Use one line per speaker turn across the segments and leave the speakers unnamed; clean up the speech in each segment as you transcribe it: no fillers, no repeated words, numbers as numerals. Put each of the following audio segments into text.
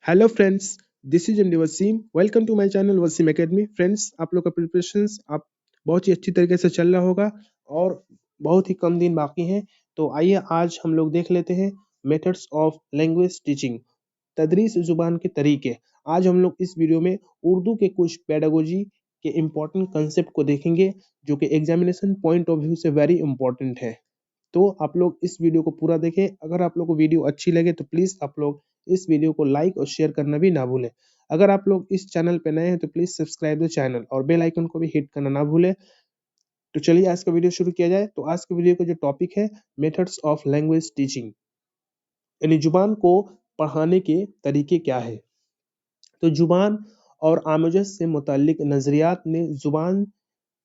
Hello friends, this is MD Waseem. Welcome to my channel Waseem academy. Friends, आप लोग का preparations आप बहुत ही अच्छी तरीके से चल रहा होगा और बहुत ही कम दिन बाकी हैं। तो आइए आज हम लोग देख लेते हैं मेथड्स ऑफ लैंग्वेज टीचिंग, तदरीस जुबान के तरीके। आज हम लोग इस वीडियो में उर्दू के कुछ पेडागोजी के इम्पोर्टेंट कंसेप्ट को देखेंगे जो कि एग्जामिनेशन पॉइंट ऑफ व्यू से वेरी इंपॉर्टेंट है। तो आप लोग इस वीडियो को पूरा देखें। अगर आप लोग को वीडियो अच्छी लगे तो प्लीज आप लोग इस वीडियो को लाइक और शेयर करना भी ना भूलें। अगर आप लोग इस चैनल पे नए हैं तो प्लीज सब्सक्राइब द चैनल और बेल आइकन को भी हिट करना ना भूलें। तो चलिए आज का वीडियो शुरू किया जाए। तो आज के वीडियो का जो टॉपिक है मेथड्स ऑफ लैंग्वेज टीचिंग, यानी जुबान को पढ़ाने के तरीके क्या है। तो जुबान और आमोजस से मुताल्लिक नजरियात ने जुबान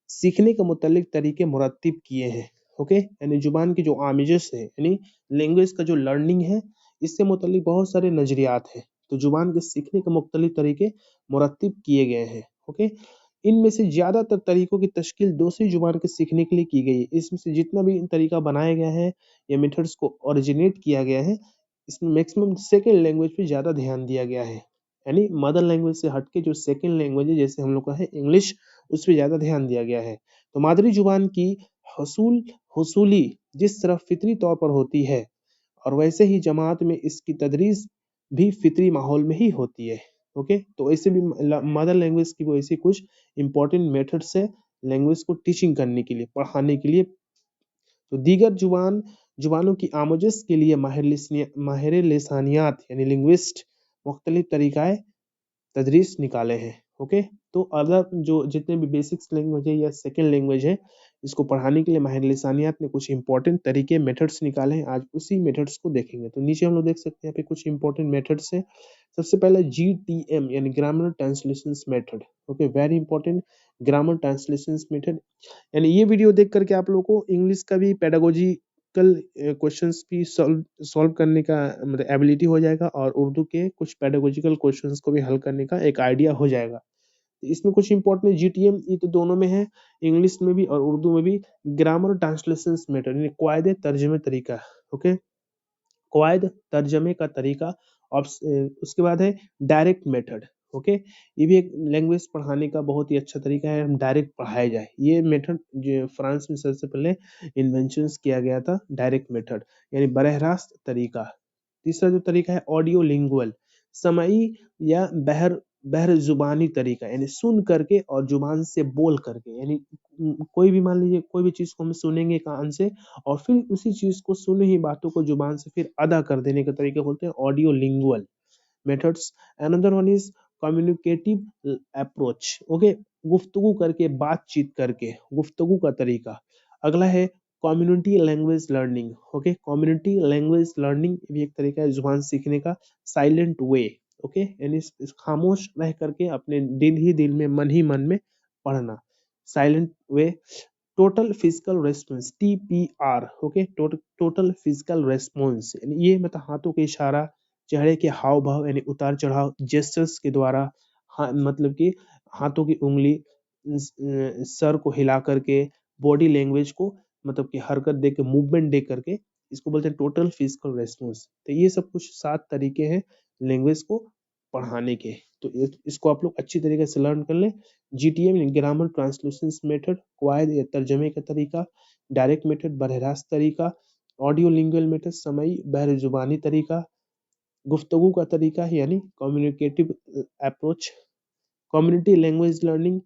सीखने के मुतालिक तरीके मुरत्तिब किए हैं। ओके, यानी जुबान की जो आमिजस है यानी लैंग्वेज का जो लर्निंग है, इससे मुतालिक बहुत सारे नजरियात हैं। तो जुबान के सीखने के मुख्तलिफ तरीके मुरत्तिब किए गए हैं। ओके, इनमें से ज्यादातर तरीकों की तश्कील दूसरी जुबान के सीखने के लिए की गई है। इसमें से जितना भी तरीका बनाया गया है या मेथड्स को ओरिजिनेट किया गया है, इसमें मैक्सिमम सेकेंड लैंग्वेज पे ज्यादा ध्यान दिया गया है। यानी मदर लैंग्वेज से हटके जो सेकेंड लैंग्वेज है, जैसे हम लोग का है इंग्लिश, उस पर ज्यादा ध्यान दिया गया है। तो मादरी जुबान की हसूल हसूली जिस तरह फितरी तौर पर होती है, और वैसे ही जमात में इसकी तदरीस भी फितरी माहौल में ही होती है। ओके, तो ऐसे भी मदर लैंग्वेज की वो ऐसी कुछ इंपॉर्टेंट मेथड्स है लैंग्वेज को टीचिंग करने के लिए, पढ़ाने के लिए। तो दीगर जुबानों की आमोजस के लिए माहिर लिसानियात यानी लिंग्विस्ट मुख्तलिफ तरीक़ाए तदरीस निकाले हैं। ओके, तो अदर जो जितने भी बेसिक्स लैंग्वेज है या सेकेंड लैंग्वेज है, इसको पढ़ाने के लिए माहिर लिसानियात ने कुछ इंपॉर्टेंट तरीके मेथड्स निकाले हैं। आज उसी मेथड्स को देखेंगे। तो नीचे हम लोग देख सकते हैं यहाँ पे कुछ इंपॉर्टेंट मेथड्स हैं। सबसे पहले GTM यानी grammar translation method. Okay, very important grammar translation method. यानी ये वीडियो देख करके आप लोगों को इंग्लिश का भी पेडागोजिकल क्वेश्चंस भी सॉल्व करने का मतलब एबिलिटी हो जाएगा, और उर्दू के कुछ पेडागोजिकल क्वेश्चंस को भी हल करने का एक आइडिया हो जाएगा। तो इसमें कुछ इंपॉर्टेंट GTM ये तो दोनों में है, इंग्लिश में भी और उर्दू में भी। ग्रामर ट्रांसलेशन मेथड यानी कायदे तर्जमे तरीका। ओके, कवायद तर्जमे का तरीका। उसके बाद है डायरेक्ट मेथड। ओके, ये भी एक लैंग्वेज पढ़ाने का बहुत ही अच्छा तरीका है, हम डायरेक्ट पढ़ाया जाए। ये मेथड जो फ्रांस में सबसे पहले इन्वेंशन किया गया था, डायरेक्ट मेथड यानी बरह रास्त तरीका। तीसरा जो तरीका है ऑडियो लिंगुअल, समई या बहर बहर जुबानी तरीका, यानी सुन करके और जुबान से बोल करके। यानी कोई भी मान लीजिए कोई भी चीज को हम सुनेंगे कान से और फिर उसी चीज को सुनी हुई बातों को जुबान से फिर अदा कर देने के तरीके बोलते हैं audio lingual methods. Another one is communicative approach. Okay, गुफ्तगू करके, बातचीत करके, गुफ्तगू का तरीका। अगला है community language learning. Okay, community language learning भी एक तरीका है जुबान सीखने का। साइलेंट वे। ओके, यानी खामोश रह करके अपने दिल ही दिल में, मन ही मन में पढ़ना, silent way. Total physical response, TPR। Okay, total physical response यानी ये मतलब हाथों के इशारा, चेहरे के हाव भाव यानी उतार चढ़ाव, जेस्चर्स के द्वारा, मतलब कि हाथों की उंगली, सर को हिला करके, बॉडी लैंग्वेज को मतलब कि हरकत दे के, मूवमेंट दे करके, इसको बोलते हैं टोटल फिजिकल रेस्पॉन्स। तो ये सब कुछ 7 तरीके हैं लैंग्वेज को पढ़ाने के। तो इसको आप लोग अच्छी तरीके से लर्न कर लें। GTM ग्रामर ट्रांसलेशन मेथड, क्वायद या तर्जमे का तरीका, डायरेक्ट मेथड बरह रास्त तरीका, ऑडियो लिंगुअल मेथड समई बहर जुबानी तरीका, गुफ्तगू का तरीका यानी communicative approach, community language learning,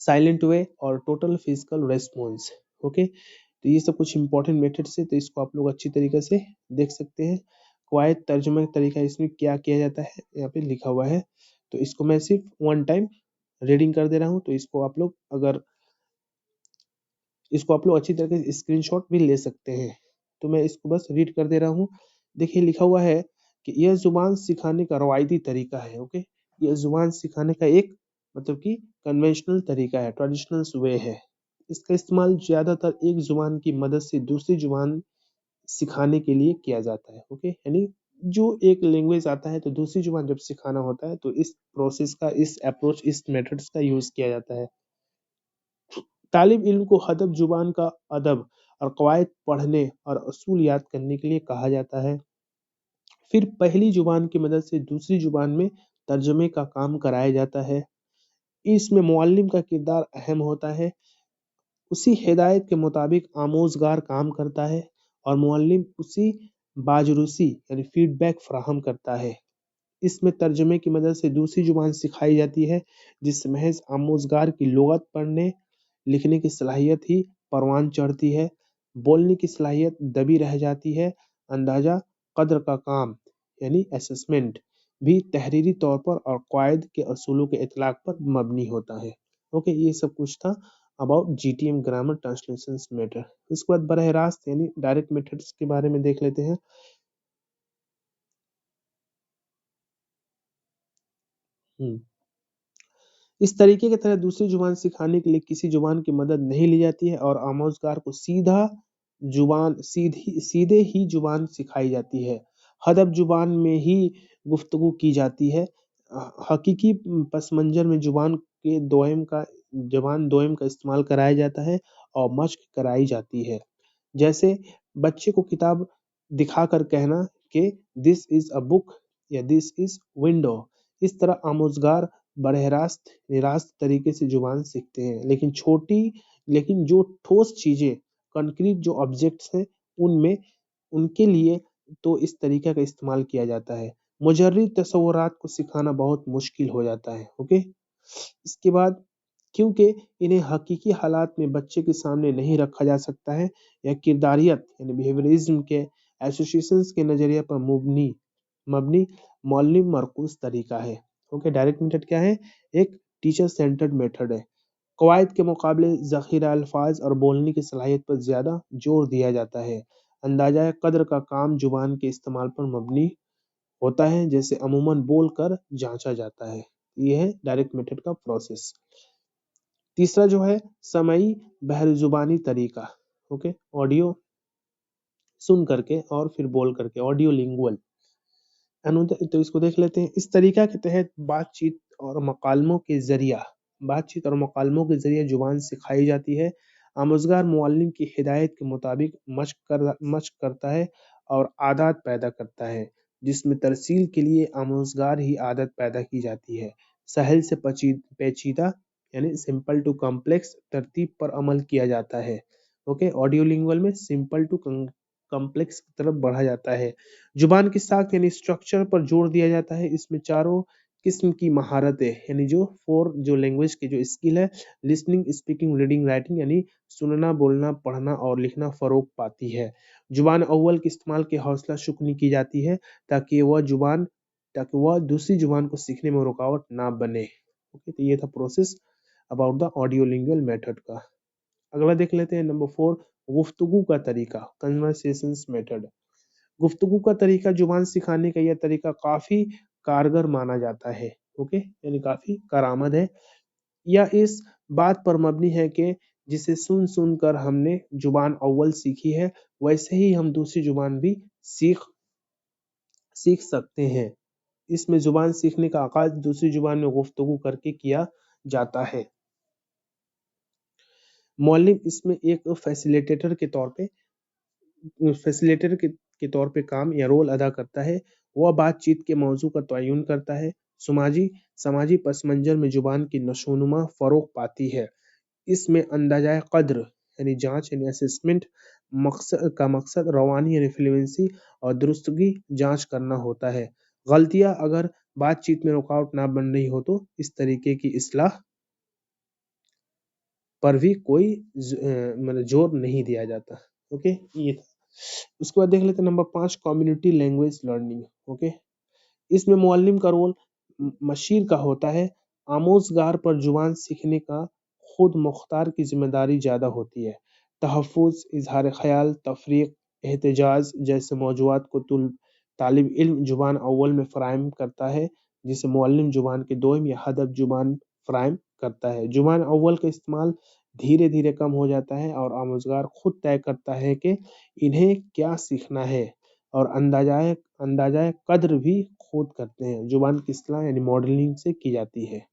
silent way और टोटल फिजिकल रेस्पॉन्स। ओके, तो ये सब कुछ इंपॉर्टेंट मेथड्स है, तो इसको आप लोग अच्छी तरीके से देख सकते हैं। क्वायत तर्जुमा का तरीका, इसमें क्या किया जाता है यहाँ पे लिखा हुआ है। तो इसको मैं सिर्फ वन टाइम रीडिंग कर दे रहा हूँ। तो इसको आप लोग अच्छी तरीके से स्क्रीनशॉट भी ले सकते हैं। तो मैं इसको बस रीड कर दे रहा हूँ। देखिए लिखा हुआ है कि यह जुबान सिखाने का रवायती तरीका है। ओके, यह जुबान सिखाने का एक मतलब कि कन्वेंशनल तरीका है, ट्रेडिशनल वे है। इसका इस्तेमाल ज्यादातर एक जुबान की मदद से दूसरी जुबान सिखाने के लिए किया जाता है। ओके, यानी जो एक लैंग्वेज आता है तो दूसरी जुबान जब सिखाना होता है तो इस प्रोसेस का, इस अप्रोच, इस मेथड्स का यूज किया जाता है। तालिब इल्म को हदब जुबान का अदब और कवायद पढ़ने और असूल याद करने के लिए कहा जाता है। फिर पहली जुबान की मदद से दूसरी जुबान में तर्जमे का काम कराया जाता है। इसमें मुअल्लिम का किरदार अहम होता है। उसी हिदायत के मुताबिक आमोजगार काम करता है और मुअल्लिम उसी बाजरूसी यानी फीडबैक फराहम करता है। इसमें तर्जमे की मदद से दूसरी जुबान सिखाई जाती है, जिससे महज आमोजगार की लुगत पढ़ने लिखने की सलाहियत ही परवान चढ़ती है, बोलने की सलाहियत दबी रह जाती है। अंदाजा कद्र का काम यानी असेसमेंट भी तहरीरी तौर पर और कायद के असूलों के इतलाक पर मबनी होता है। ओके, ये सब कुछ था about GTM grammar translation matter. उसके बाद बरह रास्त यानी डायरेक्ट मेथड्स के बारे में देख लेते हैं। इस तरीके की तरह दूसरी जुबान सिखाने के लिए किसी जुबान की मदद नहीं ली जाती है और आमोजगार को सीधे ही जुबान सिखाई जाती है। हदब जुबान में ही गुफ्तगू की जाती है। हकीकी पस मंजर में जुबान दोयम का इस्तेमाल कराया जाता है और मश्क कराई जाती है। जैसे बच्चे को किताब दिखाकर कहना कि दिस इज अ बुक या दिस इज विंडो। इस तरह आमोजगार बरह रास्त निरास्त तरीके से जुबान सीखते हैं, लेकिन जो ठोस चीजें, कंक्रीट जो ऑब्जेक्ट्स हैं, उनमें उनके लिए तो इस तरीके का इस्तेमाल किया जाता है। मुजर्रिद तसव्वुरात को सिखाना बहुत मुश्किल हो जाता है। ओके, इसके बाद क्योंकि इन्हें हकीकी हालात में बच्चे के सामने नहीं रखा जा सकता है, यह किरदारियत यानी बिहेवियरिज्म के एसोसिएशंस के नजरिए पर मबनी मौलिम मरकूज तरीका है। ओके, डायरेक्ट मेथड क्या है? एक टीचर सेंटर्ड मेथड है। कवायद के मुकाबले ज़ख़ीरा अल्फाज और बोलने की सलाहियत पर ज़्यादा जोर दिया जाता है। अंदाजा कद्र का काम जुबान के इस्तेमाल पर मबनी होता है, जैसे अमूमन बोल कर जांचा जाता है। ये है डायरेक्ट मेथड का प्रोसेस। तीसरा जो है समई बहरजुबानी तरीका। ओके, ऑडियो सुन करके और फिर बोल करके, ऑडियो लिंगुअल। तो इसको देख लेते हैं। इस तरीका के तहत बातचीत और मकालमों के जरिए जुबान सिखाई जाती है। आमोजगार मुअल्लिम की हिदायत के मुताबिक मश्क करता है और आदत पैदा करता है, जिसमें तरसील के लिए आमोजगार ही आदत पैदा की जाती है। सहल से पेचीदा यानी सिंपल टू कॉम्प्लेक्स तरतीब पर अमल किया जाता है। ओके, ऑडियो लिंगुअल में सिंपल टू कॉम्प्लेक्स की तरफ बढ़ा जाता है। जुबान की साख यानी स्ट्रक्चर पर जोर दिया जाता है। इसमें चारों किस्म की महारतें यानी जो लैंग्वेज की जो स्किल है, लिसनिंग, स्पीकिंग, रीडिंग, राइटिंग यानी सुनना, बोलना, पढ़ना और लिखना फरोग पाती है। जुबान अव्वल के इस्तेमाल की हौसला शुकनी की जाती है ताकि वह दूसरी जुबान को सीखने में रुकावट ना बने। ओके, तो ये था process about the audio lingual method का। अगला देख लेते हैं नंबर 4, गुफ्तगू का तरीका, कन्वर्सेशंस मेथड। गुफ्तगू का तरीका जुबान सिखाने का यह तरीका काफी कारगर माना जाता है। ओके, यानी काफी कारआमद है। यह इस बात पर मबनी है कि जिसे सुन कर हमने जुबान अव्वल सीखी है, वैसे ही हम दूसरी जुबान भी सीख सकते हैं। इसमें जुबान सीखने का आगाज दूसरी जुबान में गुफ्तगू करके किया जाता है। मौलिम इसमें एक फैसिलिटेटर के तौर पे काम या रोल अदा करता है। वह बातचीत के मौजू का तयन करता है। समाजी पस मंजर में जुबान की नशोनुमा फरोग पाती है। इसमें अंदाजा कद्र यानी जांच यानी असेसमेंट का मकसद रवानी यानी फ्लुएंसी और दुरुस्तगी जांच करना होता है। गलतियां अगर बातचीत में रुकावट ना बन रही हो तो इस तरीके की इस्लाह पर भी कोई मतलब जोर नहीं दिया जाता। ओके, ये था। उसके बाद देख लेते हैं number 5, community language learning. Okay, इसमें मुअल्लिम का रोल मशीर का होता है। आमोजगार पर जुबान सीखने का खुद मुख्तार की जिम्मेदारी ज्यादा होती है। तहफ़्फ़ुज़, इजहार ख्याल, तफरीक, एहतजाज जैसे मौज़ूआत को तालिब इल्म जुबान अव्वल में फराहम करता है, जिसे मुअल्लिम जुबान के दोयम या हदब जुबान फराहम करता है। जुबान अव्वल का इस्तेमाल धीरे धीरे कम हो जाता है और आमोजगार खुद तय करता है कि इन्हें क्या सीखना है और अंदाजा कद्र भी खुद करते हैं। जुबान की इस्लाह यानी मॉडलिंग से की जाती है।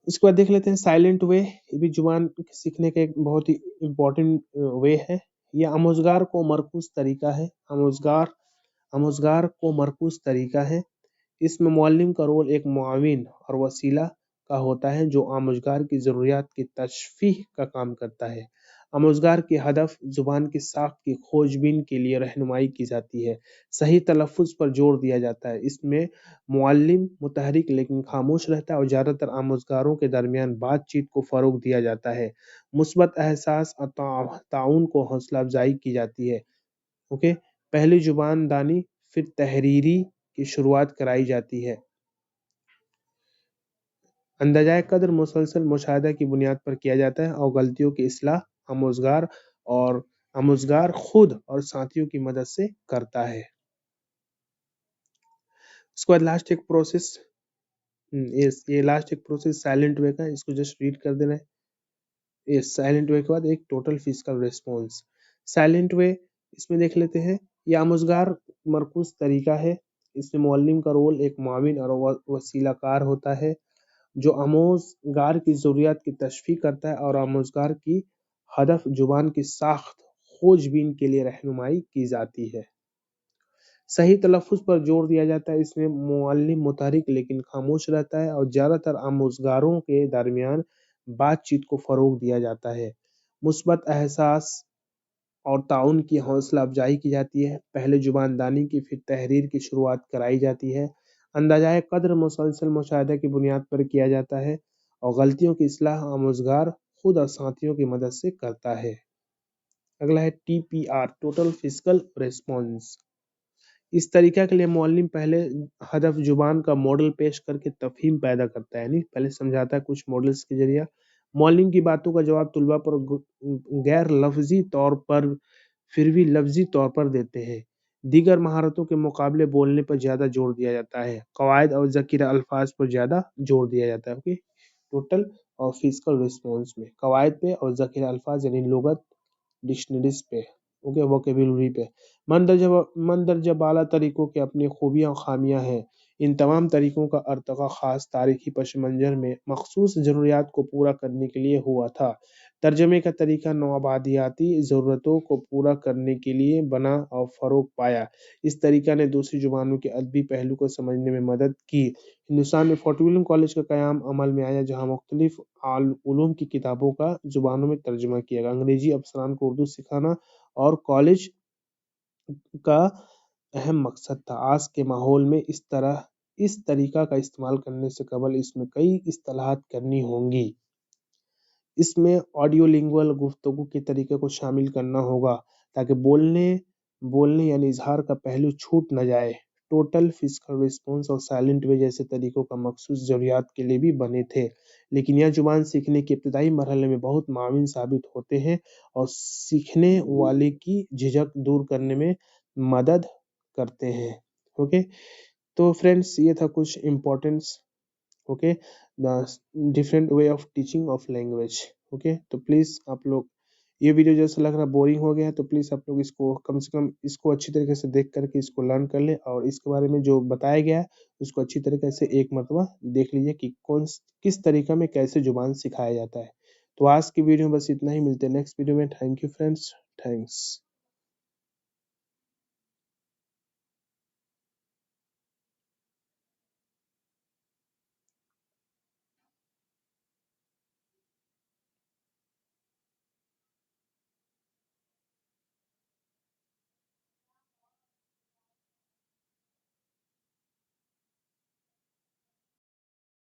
इसके बाद देख लेते हैं साइलेंट वे। ये भी जुबान सीखने का एक बहुत ही इम्पोर्टेंट वे है। ये आमोजगार को मरकूज तरीका है। आमोजगार को मरकूज तरीका है। इसमें मुअल्लिम का रोल एक मुआविन और वसीला का होता है जो आमोजगार की ज़रूरियात की तशरीह का काम करता है। आमोजगार की हदफ ज़ुबान की साख्त की खोजबीन के लिए रहनुमाई की जाती है। सही तलफ़्फ़ुज़ पर जोर दिया जाता है। इसमें मुअल्लिम मुतहरिक लेकिन खामोश रहता है और ज़्यादातर आमोजगारों के दरमियान बातचीत को फ़रोग़ दिया जाता है। मुस्बत एहसास और ताउन को हौसला अफ़ज़ाई की जाती है। ओके, पहली जुबान दानी फिर तहरीरी की शुरुआत कराई जाती है। अंदाज़ाए क़द्र मुसलसल मुशाहदा की बुनियाद पर किया जाता है और गलतियों की इस्लाह आमोज़गार खुद और साथियों की मदद से करता है। इसके बाद लास्ट एक प्रोसेस ये लास्ट एक प्रोसेस साइलेंट वे का है, इसको जस्ट रीड कर देना है। ये साइलेंट वे के बाद एक टोटल फिजिकल रिस्पॉन्स। साइलेंट वे इसमें देख लेते हैं। ये आमोज़गार मरकूज़ तरीका है। इसमें मुअल्लिम का रोल एक मुआविन और वसीलाकार होता है जो आमोज़गार की ज़रूरियात की तशरीह करता है और आमोज़गार की हदफ ज़ुबान की साख्त खोजबीन के लिए रहनुमाई की जाती है। सही तलफ़्फ़ुज़ पर जोर दिया जाता है। इसमें मुअल्लिम मुतहरिक लेकिन खामोश रहता है और ज़्यादातर आमोज़गारों के दरमियान बातचीत को फ़रोग़ दिया जाता है। मुस्बत एहसास और ताउन की हौसला अफ़ज़ाई की जाती है। पहले ज़ुबानदानी की फिर तहरीर की शुरुआत कराई जाती है। अंदाज़ाए क़द्र मुसलसल मुशाहदे की बुनियाद पर किया जाता है और गलतियों की इस्लाह आमोज़गार खुद और साथियों की मदद से करता है। अगला है TPR टोटल फिजिकल रिस्पॉन्स। इस तरीका के लिए मुअल्लिम पहले हदफ ज़ुबान का मॉडल पेश करके तफ़हीम पैदा करता है, यानी पहले समझाता है कुछ मॉडल्स के ज़रिए। मुअल्लिम की बातों का जवाब तुलबा पर गैर लफ्ज़ी तौर पर फिर भी लफ्ज़ी तौर पर देते हैं। दीगर महारतों के मुकाबले बोलने पर ज़्यादा जोर दिया जाता है। क़वायद और ज़ख़ीरा अल्फाज पर ज़्यादा जोर दिया जाता है। ओके, टोटल और फिजिकल रिस्पॉन्स में क़वायद पे और ज़ख़ीरा अल्फाज यानी लुग़त डिक्शनरीज़ पे, ओके, वोकैब्युलरी पे। मंदरजा बाला तरीक़ों के अपनी खूबियाँ और ख़ामियाँ हैं। इन तमाम तरीक़ों का अर्तक़ा ख़ास तारीख़ी पस मंज़र में मख़सूस ज़रूरियात को पूरा करने के लिए हुआ था। तर्जमे का तरीक़ा नौआबादियाती ज़रूरतों को पूरा करने के लिए बना और फ़रोग़ पाया। इस तरीक़ा ने दूसरी ज़ुबानों के अदबी पहलू को समझने में मदद की। हिंदुस्तान में फोर्ट विलियम कॉलेज का क़याम अमल में आया जहाँ मुख्तलिफ़ उलूम की किताबों का ज़ुबानों में तर्जुमा किया गया। अंग्रेज़ी अफ़सरान को उर्दू सिखाना और कॉलेज का अहम मकसद था। आज के माहौल में इस तरीक़ा का इस्तेमाल करने से कबल इसमें कई इस्तिलाहात करनी होंगी। इसमें ऑडियो लिंगुअल गुफ्तगू के तरीक़े को शामिल करना होगा ताकि बोलने यानी इज़हार का पहलू छूट न जाए। टोटल फिजिकल रिस्पॉन्स और साइलेंट वे जैसे तरीक़ों का मख़सूस ज़रूरियात के लिए भी बने थे, लेकिन यह ज़ुबान सीखने के इब्तिदाई मरहले में बहुत माविन साबित होते हैं और सीखने वाले की झिझक दूर करने में मदद करते हैं। ओके, तो फ्रेंड्स ये था कुछ importance, okay, the different way of teaching of language. Okay, तो प्लीज़ आप लोग ये वीडियो जैसा लग रहा बोरिंग हो गया है तो प्लीज़ आप लोग इसको कम से कम इसको अच्छी तरीके से देख करके इसको लर्न कर ले और इसके बारे में जो बताया गया है उसको अच्छी तरीके से एक मरतबा देख लीजिए कि किस तरीका में कैसे ज़ुबान सिखाया जाता है। तो आज की वीडियो में बस इतना ही, मिलते हैं नेक्स्ट वीडियो में। Thank you friends, thanks.